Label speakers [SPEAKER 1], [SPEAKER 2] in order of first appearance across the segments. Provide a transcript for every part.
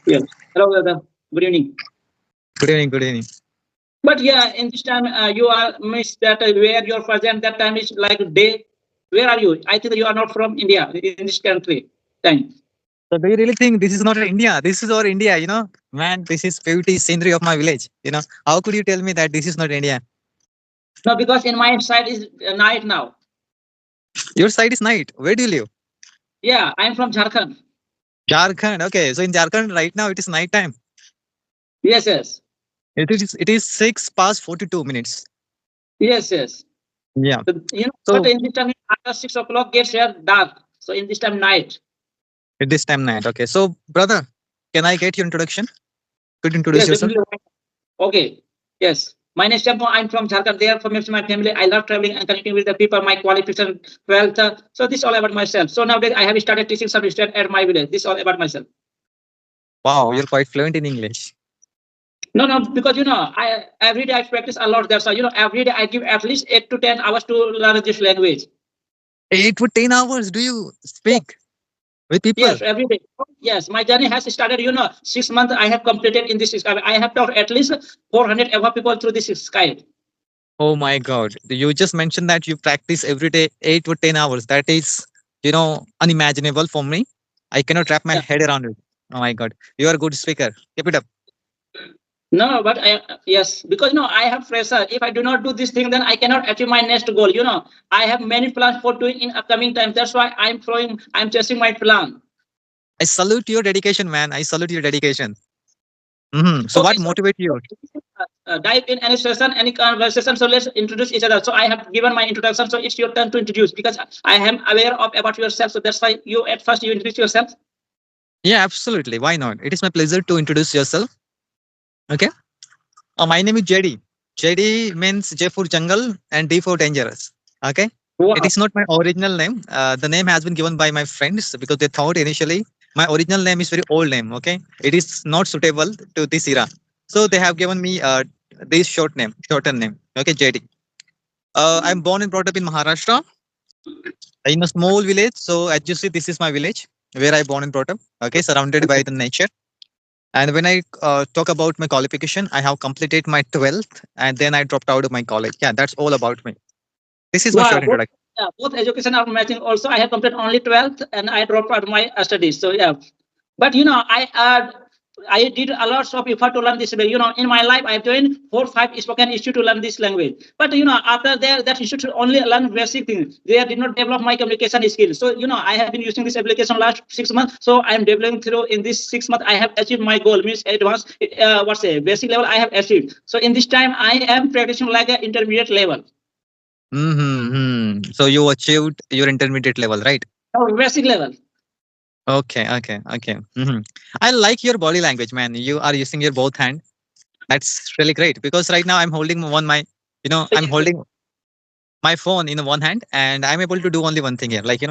[SPEAKER 1] Yes. Hello, brother. Good evening.
[SPEAKER 2] Good evening. Good evening.
[SPEAKER 1] But yeah, in this time, you are miss that where you're present. That time is like day. Where are you? I think you are not from India in this country. Time.
[SPEAKER 2] So, do you really think this is not India? This is our India, Man, this is beauty scenery of my village. How could you tell me that this is not India?
[SPEAKER 1] No, because in my side is night now.
[SPEAKER 2] Your side is night. Where do you live?
[SPEAKER 1] Yeah, I'm from Jharkhand.
[SPEAKER 2] Jharkhand. Okay, so in Jharkhand right now it is night time.
[SPEAKER 1] Yes, yes,
[SPEAKER 2] It is 6 past 42 minutes.
[SPEAKER 1] yes.
[SPEAKER 2] Yeah.
[SPEAKER 1] So, but
[SPEAKER 2] So
[SPEAKER 1] in this time after 6 o'clock gets here dark. So in this time night.
[SPEAKER 2] at this time night. Okay. So brother, can I get your introduction? Could you introduce
[SPEAKER 1] Yes,
[SPEAKER 2] yourself?
[SPEAKER 1] definitely. Okay. Yes. My name is Champo. I'm from Jharkhand. They are from my family. I love traveling and connecting with the people, my qualification, wealth. So this is all about myself. So nowadays I have started teaching some students at my village. This is all about myself.
[SPEAKER 2] Wow, you're quite fluent in English.
[SPEAKER 1] No, because I every day I practice a lot. That's why every day I give at least 8 to 10 hours to learn this language.
[SPEAKER 2] 8 to 10 hours do you
[SPEAKER 1] Yes,
[SPEAKER 2] speak with people?
[SPEAKER 1] yes, every day. Yes, my journey has started. 6 months I have completed in this Skype. I have taught at least 400 above people through this Skype.
[SPEAKER 2] Oh my God. You just mentioned that you practice every day 8 to 10 hours. That is, unimaginable for me. I cannot wrap my
[SPEAKER 1] Yeah.
[SPEAKER 2] head around it. Oh my God. You are a good speaker. Keep it up.
[SPEAKER 1] No, but yes, because I have pressure. If I do not do this thing, then I cannot achieve my next goal. I have many plans for doing in upcoming times. That's why I'm chasing my plan.
[SPEAKER 2] I salute your dedication, man. I salute your dedication. So,
[SPEAKER 1] Okay,
[SPEAKER 2] what
[SPEAKER 1] so
[SPEAKER 2] motivates you?
[SPEAKER 1] dive in any session, any conversation. So let's introduce each other. So I have given my introduction. So it's your turn to introduce because I am aware of about yourself. So that's why you at first you introduce yourself.
[SPEAKER 2] Yeah, absolutely. Why not? It is my pleasure to introduce yourself. Okay. My name is JD. JD means J for jungle and D for dangerous. Okay. It
[SPEAKER 1] Wow.
[SPEAKER 2] is not my original name. The name has been given by my friends because they thought initially my original name is very old name. Okay. It is not suitable to this era. So they have given me this shorter name. Okay, JD. I'm born and brought up in Maharashtra in a small village. So as you see, this is my village where I born and brought up. Okay, surrounded by the nature. And when I talk about my qualification, I have completed my 12th and then I dropped out of my college. Yeah, that's all about me. This is my
[SPEAKER 1] Wow.
[SPEAKER 2] short introduction.
[SPEAKER 1] Both education are matching. Also, I have completed only 12th and I dropped out my studies. So yeah, but I did a lot of effort to learn this language. In my life, I have joined 4 5 spoken institute to learn this language. But after that institute only learn basic things. They did not develop my communication skills. So I have been using this application last 6 months. So I am developing through in this 6 months. I have achieved my goal. Means advanced. What's a basic level I have achieved. So in this time, I am practicing like an intermediate level.
[SPEAKER 2] So you achieved your intermediate level, right?
[SPEAKER 1] Oh, basic level.
[SPEAKER 2] Okay. I like your body language, man. You are using your both hand. That's really great because right now I'm holding I'm
[SPEAKER 1] Yes,
[SPEAKER 2] holding my phone in one hand and I'm able to do only one thing here. Like,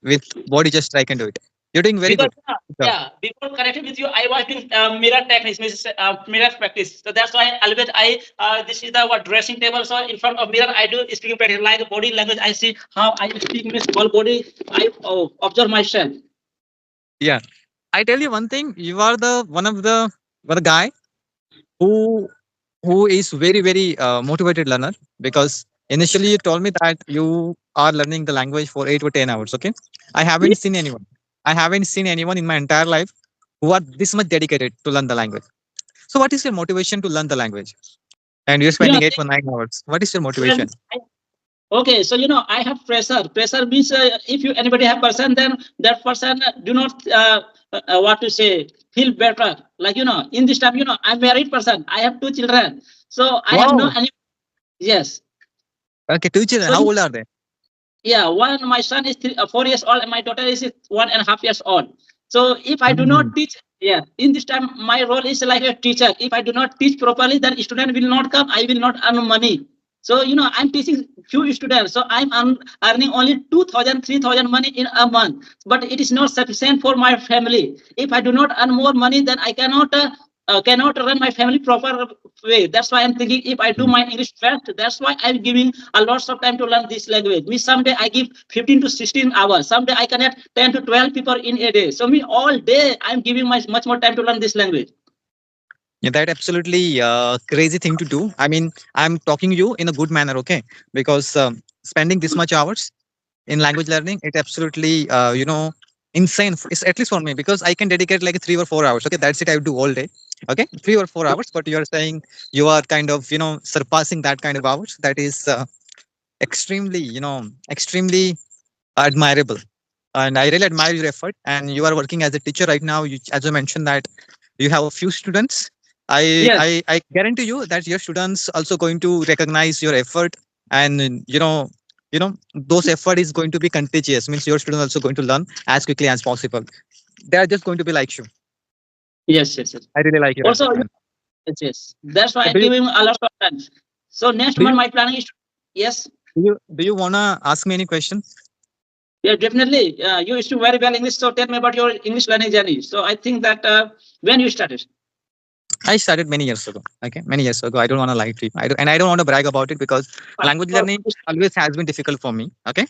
[SPEAKER 2] with body gesture, I can do it. You're doing very
[SPEAKER 1] because
[SPEAKER 2] good. Good job.
[SPEAKER 1] before connecting with you, I was doing mirror techniques, means mirror practice. So that's why always this is the what dressing table. So in front of mirror, I do speaking practice like body language. I see how I speak, means whole body. I observe myself.
[SPEAKER 2] Yeah. I tell you one thing, you are the one of the guy who who is very, very motivated learner because initially you told me that you are learning the language for 8 to 10 hours. Okay. I
[SPEAKER 1] Yeah.
[SPEAKER 2] haven't seen anyone. I haven't seen anyone in my entire life who are this much dedicated to learn the language. So what is your motivation to learn the language? And you're
[SPEAKER 1] You know,
[SPEAKER 2] spending 8 or 9 hours. What is your
[SPEAKER 1] when
[SPEAKER 2] motivation?
[SPEAKER 1] okay, so I have pressure. Pressure means if you anybody have person, then that person do not what to say feel better. Like in this time, I'm married person. I have 2 children, so I have no
[SPEAKER 2] Wow.
[SPEAKER 1] any. Yes.
[SPEAKER 2] Okay, two children.
[SPEAKER 1] So
[SPEAKER 2] How old are they?
[SPEAKER 1] yeah, one my son is 4 years old, and my daughter is 1.5 years old. So if I do
[SPEAKER 2] Mhm.
[SPEAKER 1] not teach, yeah, in this time my role is like a teacher. If I do not teach properly, then student will not come. I will not earn money. So I'm teaching few students. So I'm earning only 2,000, 3,000 money in a month. But it is not sufficient for my family. If I do not earn more money, then I cannot cannot run my family proper way. That's why I'm thinking if I do
[SPEAKER 2] Mhm.
[SPEAKER 1] my English fast, that's why I'm giving a lots of time to learn this language. Me someday I give 15 to 16 hours. Someday I connect 10 to 12 people in a day. So me all day I'm giving much more time to learn this language.
[SPEAKER 2] Yeah, that absolutely crazy thing to do. I mean, I'm talking you in a good manner, okay? Because spending this much hours in language learning, it absolutely insane. It's at least for me because I can dedicate like 3 or 4 hours. Okay, that's it. I do all day. Okay, 3 or 4 hours. But you are saying you are kind of surpassing that kind of hours. That is extremely extremely admirable, and I really admire your effort. And you are working as a teacher right now. You, as I mentioned, that you have a few students.
[SPEAKER 1] Yes,
[SPEAKER 2] I guarantee you that your students also going to recognize your effort, and those effort is going to be contagious. Means your students also going to learn as quickly as possible. They are just going to be like you.
[SPEAKER 1] yes, yes, yes.
[SPEAKER 2] I really like your
[SPEAKER 1] Also,
[SPEAKER 2] effort, man.
[SPEAKER 1] yes, yes. That's why
[SPEAKER 2] So
[SPEAKER 1] I'm giving a lot of time. So next
[SPEAKER 2] do
[SPEAKER 1] month
[SPEAKER 2] you
[SPEAKER 1] my planning is yes.
[SPEAKER 2] wanna ask me any question?
[SPEAKER 1] Yeah, definitely. You speak very well English. So tell me about your English learning journey. So I think that when you started.
[SPEAKER 2] I started many years ago. Okay, many years ago. I don't want to lie to you. I don't want to brag about it because language
[SPEAKER 1] So,
[SPEAKER 2] learning always has been difficult for me. Okay,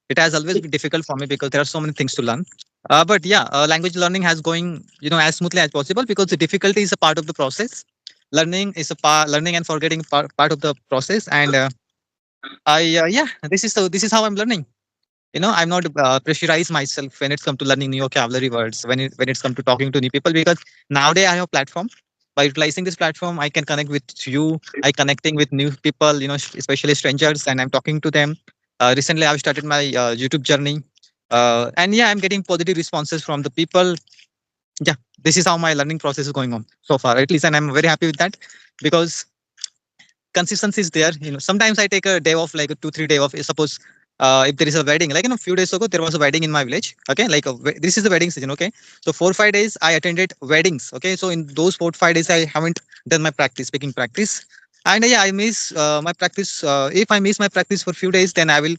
[SPEAKER 2] it has always been difficult for me because there are so many things to learn. But yeah, language learning has going as smoothly as possible because the difficulty is a part of the process. Learning is a learning and forgetting part of the process. And I yeah, this is how I'm learning. I'm not pressurize myself when it's come to learning new vocabulary words, when it's come to talking to new people, because nowadays I have a platform. By utilizing this platform, I can connect with you. I connecting with new people, especially strangers, and I'm talking to them. Recently I've started my YouTube journey, and yeah, I'm getting positive responses from the people. Yeah, this is how my learning process is going on so far, at least, and I'm very happy with that because consistency is there. Sometimes I take a day off, like a 2 3 day off. Suppose if there is a wedding, like a few days ago there was a wedding in my village. Okay, like this is the wedding season. Okay, so 4 5 days I attended weddings. Okay, so in those 4 5 days I haven't done my practice, speaking practice. And yeah, I miss my practice. If I miss my practice for few days, then I will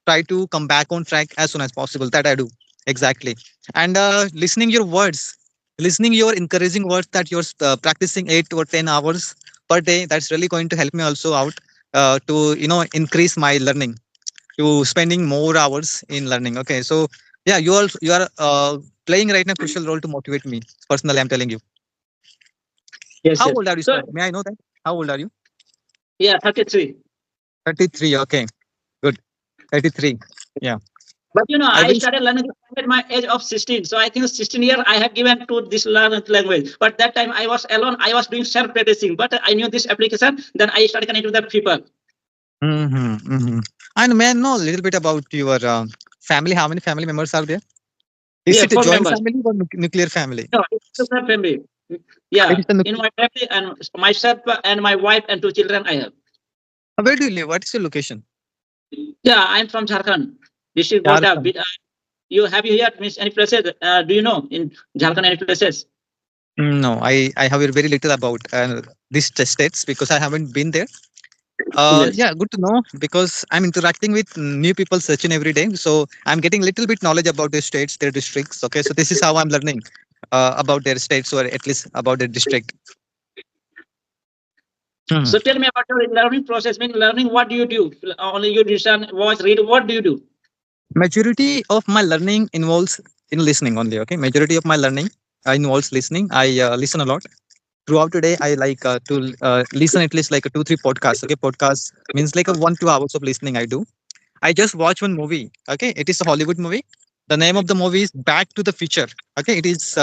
[SPEAKER 2] try to come back on track as soon as possible. That I do exactly. And listening your words, listening your encouraging words that you're practicing 8 or 10 hours per day, that's really going to help me also out to increase my learning, to spending more hours in learning. Okay, so yeah, you are playing right now crucial role to motivate me personally, I'm telling you.
[SPEAKER 1] Yes,
[SPEAKER 2] How
[SPEAKER 1] yes.
[SPEAKER 2] old are you,
[SPEAKER 1] So
[SPEAKER 2] sir? May I know that? How old are you?
[SPEAKER 1] yeah, 33.
[SPEAKER 2] 33. Okay, good. 33. Yeah,
[SPEAKER 1] But
[SPEAKER 2] I
[SPEAKER 1] I
[SPEAKER 2] wish.
[SPEAKER 1] started learning at my age of 16. So I think 16 years I have given to this language. But that time I was alone. I was doing self-practicing. But I knew this application. Then I started connecting with the people.
[SPEAKER 2] Hmm, hmm. And may I know a little bit about your family? How many family members are there? Is
[SPEAKER 1] Yeah,
[SPEAKER 2] it a
[SPEAKER 1] four
[SPEAKER 2] joint
[SPEAKER 1] members.
[SPEAKER 2] family or nuclear family?
[SPEAKER 1] No, it's the family.
[SPEAKER 2] It
[SPEAKER 1] Yeah,
[SPEAKER 2] is a
[SPEAKER 1] in
[SPEAKER 2] nuclear.
[SPEAKER 1] my family and myself and my wife and 2 children I have.
[SPEAKER 2] Where do you live? What is your location?
[SPEAKER 1] Yeah, I'm from Jharkhand. District Gonda.
[SPEAKER 2] Jharkhand.
[SPEAKER 1] You have you heard means any places? Do you know in Jharkhand any places?
[SPEAKER 2] No, I have very little about these states because I haven't been there.
[SPEAKER 1] Yes.
[SPEAKER 2] Yeah, good to know because I'm interacting with new people such and every day. So I'm getting little bit knowledge about their states, their districts. Okay, so this is how I'm learning about their states or at least about their district. Hmm.
[SPEAKER 1] So tell me about your learning process. Mean learning, what do you do? Only you listen, watch, read. What do you do?
[SPEAKER 2] Majority of my learning involves in listening only. Okay, majority of my learning involves listening. I listen a lot throughout the day. I like to listen at least like a 2 3 podcasts. Okay, podcast means like a 1 2 hours of listening I do. I just watched one movie. Okay, it is a Hollywood movie. The name of the movie is Back to the Future. Okay, it is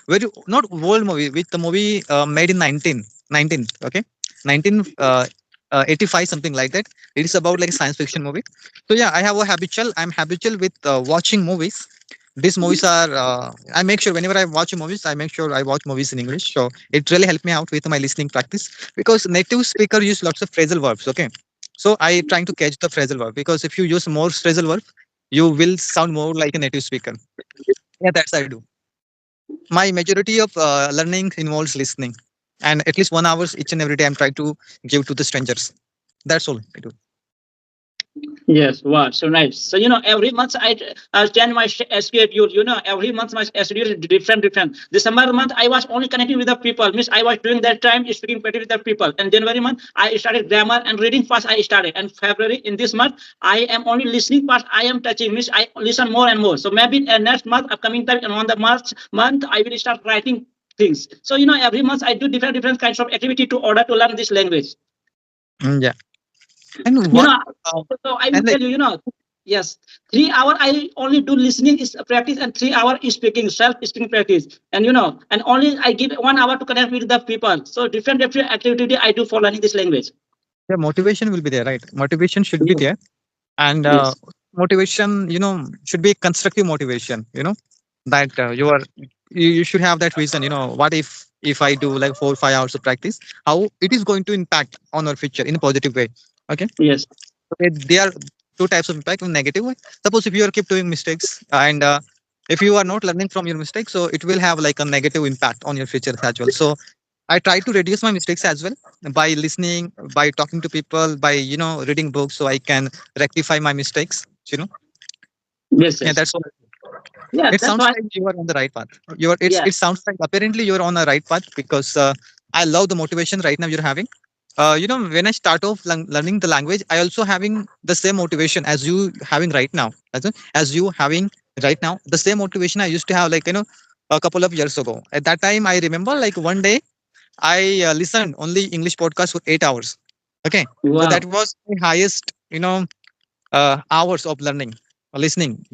[SPEAKER 2] very not old movie. With the movie made in 1919. Okay, 1985 something like that. It is about like a science fiction movie. So yeah, I have a habitual. I'm habitual with watching movies. These movies are. I make sure whenever I watch movies, I make sure I watch movies in English. So it really helped me out with my listening practice because native speaker use lots of phrasal verbs. Okay, so I trying to catch the phrasal verb because if you use more phrasal verb, you will sound more like a native speaker. Yeah, that's I do. My majority of learning involves listening, and at least 1 hours each and every day I'm trying to give to the strangers. That's all I do.
[SPEAKER 1] Yes, wow, so nice. So every month I change my schedule. Every month my schedule is different, different. December month I was only connecting with the people. Means I was doing that time speaking better with the people. And January month I started grammar and reading first. I started. And February in this month I am only listening first. I am touching. Means I listen more and more. So maybe next month, upcoming time, and on the March month I will start writing things. So every month I do different kinds of activity to order to learn this language.
[SPEAKER 2] Yeah. And
[SPEAKER 1] you
[SPEAKER 2] what?
[SPEAKER 1] know
[SPEAKER 2] Uh,
[SPEAKER 1] so I will
[SPEAKER 2] and like,
[SPEAKER 1] tell you, yes, 3 hour I only do listening is practice, and 3 hour is speaking, self speaking practice. And only I give 1 hour to connect with the people. So different activity I do for learning this language.
[SPEAKER 2] yeah, motivation will be there, right? Motivation should be
[SPEAKER 1] Yes.
[SPEAKER 2] there, and
[SPEAKER 1] Yes.
[SPEAKER 2] motivation, should be constructive motivation. That you should have that reason. What if I do like 4 or 5 hours of practice, how it is going to impact on our future in a positive way. Okay.
[SPEAKER 1] Yes.
[SPEAKER 2] Okay, there are two types of impact. One negative one. Suppose if you are keep doing mistakes, and if you are not learning from your mistakes, so it will have like a negative impact on your future as well. So I try to reduce my mistakes as well by listening, by talking to people, by reading books, so I can rectify my mistakes.
[SPEAKER 1] Yes.
[SPEAKER 2] Yeah,
[SPEAKER 1] Yes.
[SPEAKER 2] that's all.
[SPEAKER 1] Yeah,
[SPEAKER 2] It
[SPEAKER 1] that's
[SPEAKER 2] sounds
[SPEAKER 1] why.
[SPEAKER 2] like you are on the right path. You're it's
[SPEAKER 1] Yeah.
[SPEAKER 2] it sounds like apparently you're on the right path because I love the motivation right now you're having. When I start off learning the language, I also having the same motivation as you having right now. As you having right now, the same motivation I used to have like a couple of years ago. At that time, I remember like one day I listened only English podcast for 8 hours. Okay, so
[SPEAKER 1] Wow.
[SPEAKER 2] that was the highest hours of learning listening.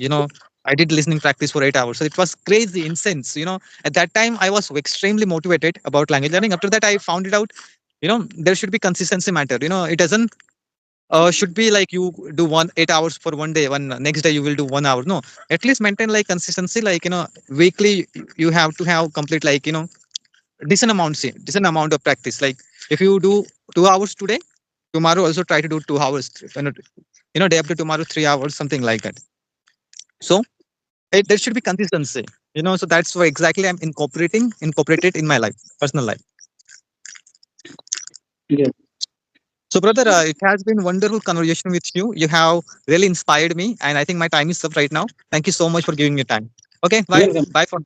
[SPEAKER 2] I did listening practice for 8 hours, so it was crazy incense. At that time I was extremely motivated about language learning. After that I found it out, there should be consistency matter. It doesn't should be like you do 8 hours for one day, one next day you will do 1 hour. No, at least maintain like consistency, like weekly you have to have complete like decent amount of practice. Like if you do 2 hours today, tomorrow also try to do 2 hours, day after tomorrow 3 hours, something like that. So there should be consistency. So that's why exactly I'm incorporated in my life, personal life.
[SPEAKER 1] Yes.
[SPEAKER 2] So brother, it has been wonderful conversation with you. You have really inspired me, and I think my time is up right now. Thank you so much for giving me time. Okay, bye
[SPEAKER 1] Welcome.
[SPEAKER 2] bye for